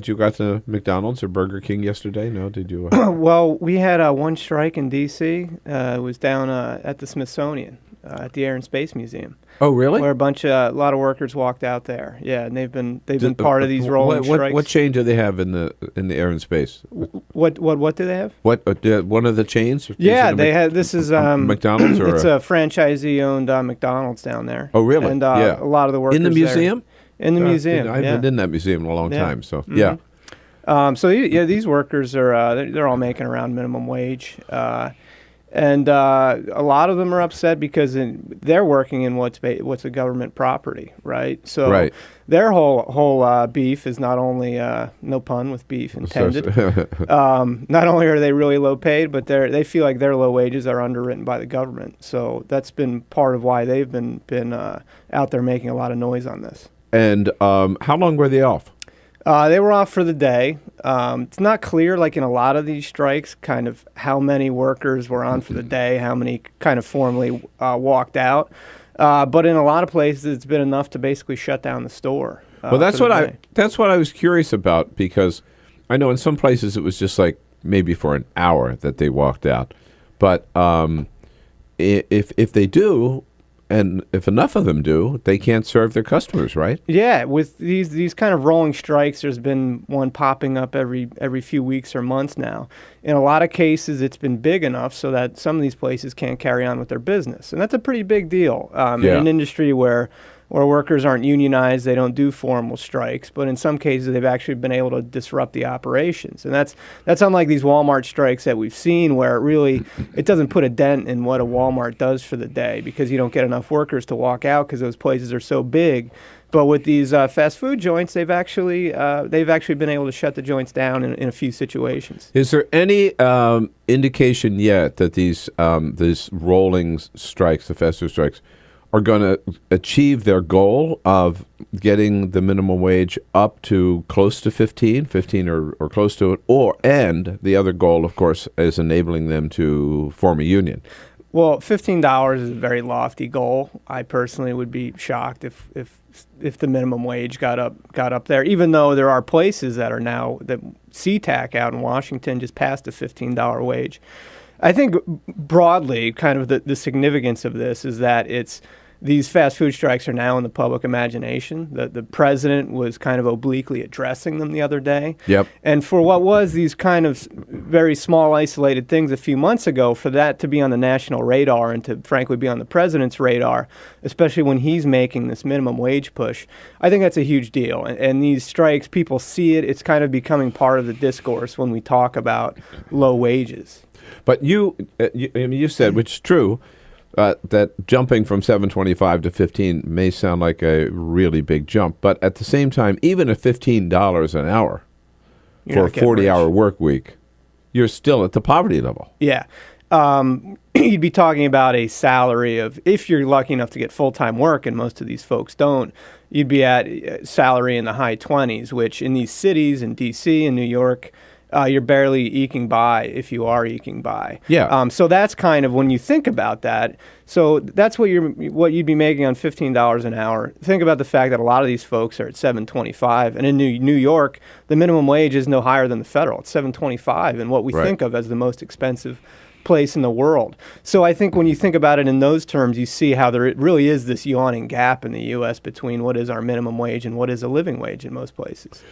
you got to McDonald's or Burger King yesterday? No, did you? Well, we had one strike in D.C. It was down at the Smithsonian, at the Air and Space Museum. Oh, really? Where a lot of workers walked out there. Yeah, and they've been part of these rolling strikes. What chain do they have in the Air and Space? What do they have? What one of the chains? Yeah, they have. This is McDonald's, or it's a franchisee-owned McDonald's down there. Oh, really? And yeah. a lot of the workers in the museum. In the museum, I've been in that museum in a long time. So yeah. So these workers are they're all making around minimum wage. And a lot of them are upset because they're working in what's a government property, right? So their whole beef is not only no pun with beef intended. Not only are they really low paid, but they feel like their low wages are underwritten by the government. So that's been part of why they've been out there making a lot of noise on this. And how long were they off? They were off for the day. It's not clear, like in a lot of these strikes, kind of how many workers were on for the day, how many kind of formally walked out. But in a lot of places, it's been enough to basically shut down the store. Well, that's what I was curious about, because I know in some places it was just like maybe for an hour that they walked out. But if they do, and if enough of them do, they can't serve their customers, right? Yeah, with these kind of rolling strikes, there's been one popping up every few weeks or months now. In a lot of cases, it's been big enough so that some of these places can't carry on with their business, and that's a pretty big deal in an industry where workers aren't unionized, they don't do formal strikes, but in some cases they've actually been able to disrupt the operations. And that's unlike these Walmart strikes that we've seen, where it doesn't put a dent in what a Walmart does for the day, because you don't get enough workers to walk out because those places are so big. But with these fast food joints, they've actually been able to shut the joints down in a few situations. Is there any indication yet that these rolling strikes, the fast food strikes, are going to achieve their goal of getting the minimum wage up to close to 15 or close to it, and the other goal, of course, is enabling them to form a union? Well, $15 is a very lofty goal. I personally would be shocked if the minimum wage got up there, even though there are places that SeaTac out in Washington just passed a $15 wage. I think broadly, kind of the significance of this is that these fast food strikes are now in the public imagination. The president was kind of obliquely addressing them the other day. Yep. And for what was these kind of very small, isolated things a few months ago, for that to be on the national radar and to frankly be on the president's radar, especially when he's making this minimum wage push, I think that's a huge deal. And these strikes, people see it. It's kind of becoming part of the discourse when we talk about low wages. But you said, which is true, that jumping from $7.25 to $15 may sound like a really big jump. But at the same time, even at $15 an hour for a 40-hour work week, you're still at the poverty level. Yeah. You'd be talking about a salary of, if you're lucky enough to get full-time work, and most of these folks don't, you'd be at salary in the high 20s, which in these cities, in D.C. and New York, you're barely eking by, if you are eking by. Yeah. So that's kind of, when you think about that, so that's what you'd be making on $15 an hour. Think about the fact that a lot of these folks are at $7.25, and in New York, the minimum wage is no higher than the federal. It's $7.25, and what we think of as the most expensive place in the world. So I think when you think about it in those terms, you see how there really is this yawning gap in the U.S. between what is our minimum wage and what is a living wage in most places.